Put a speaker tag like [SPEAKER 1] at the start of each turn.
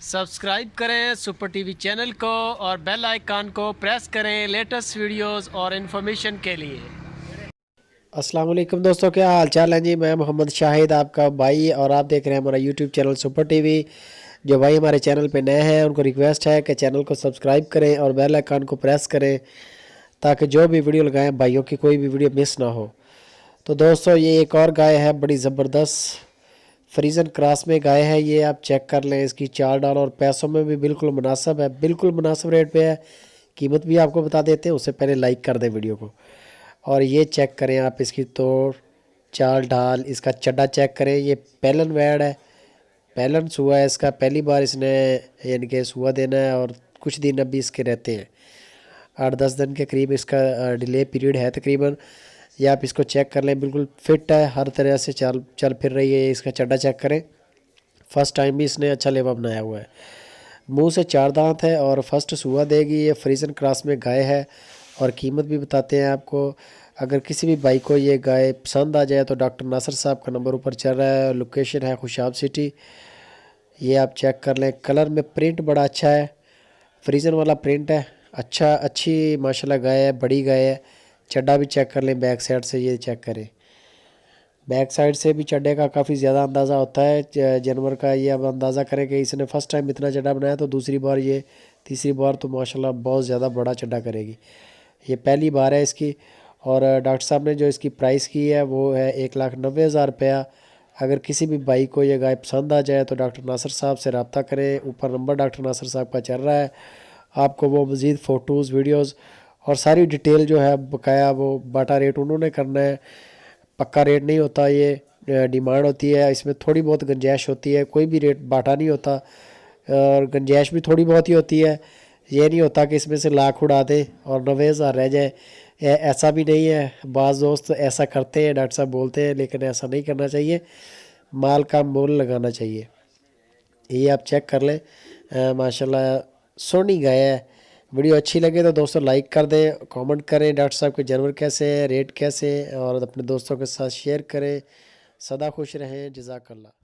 [SPEAKER 1] Subscribe کریں super T V channel کو اور بیل آئیکن کو پریس کریں لیٹسٹ ویڈیوز اور انفارمیشن کے لیے۔
[SPEAKER 2] السلام علیکم دوستوں، کیا حال چال ہے جی؟ میں محمد شاہد آپ کا بھائی، اور آپ دیکھ رہے ہیں ہمارا YouTube channel super T V. جو بھائی ہمارے چینل پہ نئے ہیں ان کو ریکویسٹ ہے کہ چینل کو سبسکرائب کریں اور بیل آئیکن کو پریس کریں تاکہ جو بھی ویڈیو لگائیں بھائیوں کی کوئی بھی ویڈیو مس نہ ہو۔ تو دوستوں یہ ایک اور گائے ہے، بڑی زبردست فریزن کراس میں گائے ہے، یہ آپ چیک کر لیں، اس کی چال ڈال اور پیسوں میں بھی بالکل مناسب ہے، بالکل مناسب ریٹ پہ ہے۔ قیمت بھی آپ کو بتا دیتے ہیں، اس سے پہلے لائک کر دیں ویڈیو کو، اور یہ چیک کریں آپ اس کی توڑ چال ڈھال، اس کا چڈا چیک کریں۔ یہ پیلن ویڑ ہے، پیلن سوا ہے اس کا، پہلی بار اس نے یعنی کہ سوا دینا ہے، اور کچھ دن ابھی اس کے رہتے ہیں، 8-10 دن کے قریب اس کا ڈیلے پیریڈ ہے تقریباً۔ یہ آپ اس کو چیک کر لیں، بالکل فٹ ہے، ہر طرح سے چل پھر رہی ہے۔ اس کا چڈا چیک کریں، فرسٹ ٹائم بھی اس نے اچھا لیوا بنایا ہوا ہے، منہ سے 4 دانت ہے اور فرسٹ سوا دے گی۔ یہ فریزن کراس میں گائے ہے، اور قیمت بھی بتاتے ہیں آپ کو۔ اگر کسی بھی بھائی کو یہ گائے پسند آ جائے تو ڈاکٹر ناصر صاحب کا نمبر اوپر چل رہا ہے، لوکیشن ہے خوشاب سٹی، یہ آپ چیک کر لیں۔ کلر میں پرنٹ بڑا اچھا ہے، فریزن والا پرنٹ ہے، اچھی ماشاءاللہ گائے ہے، بڑی گائے ہے۔ چڈا بھی چیک کر لیں، بیک سائڈ سے یہ چیک کریں، بیک سائڈ سے بھی چڈے کا کافی زیادہ اندازہ ہوتا ہے جانور کا۔ یہ اب اندازہ کریں کہ اس نے فرسٹ ٹائم اتنا چڈا بنایا تو دوسری بار یہ تیسری بار تو ماشاءاللہ بہت زیادہ بڑا چڈا کرے گی۔ یہ پہلی بار ہے اس کی، اور ڈاکٹر صاحب نے جو اس کی پرائس کی ہے وہ ہے 1,90,000 روپیہ۔ اگر کسی بھی بھائی کو یہ گائے پسند آ جائے تو ڈاکٹر ناصر صاحب سے رابطہ کریں، اوپر نمبر ڈاکٹر ناصر صاحب کا چل رہا ہے، آپ کو وہ مزید فوٹوز ویڈیوز اور ساری ڈیٹیل جو ہے بقایا وہ باٹا ریٹ انہوں نے کرنا ہے، پکا ریٹ نہیں ہوتا، یہ ڈیمانڈ ہوتی ہے، اس میں تھوڑی بہت گنجائش ہوتی ہے، کوئی بھی ریٹ باٹا نہیں ہوتا، اور گنجائش بھی تھوڑی بہت ہی ہوتی ہے۔ یہ نہیں ہوتا کہ اس میں سے لاکھ اڑا دیں اور 90,000 رہ جائے، ایسا بھی نہیں ہے۔ بعض دوست ایسا کرتے ہیں، ڈاکٹر صاحب بولتے ہیں، لیکن ایسا نہیں کرنا چاہیے، مال کا مول لگانا چاہیے۔ یہ آپ چیک کر لیں، ماشاءاللہ سونی گائے ہے۔ ویڈیو اچھی لگے تو دوستوں لائک کر دیں، کامنٹ کریں ڈاکٹر صاحب کے جانور کیسے ہیں، ریٹ کیسے ہیں، اور اپنے دوستوں کے ساتھ شیئر کریں۔ سدا خوش رہیں، جزاک اللہ۔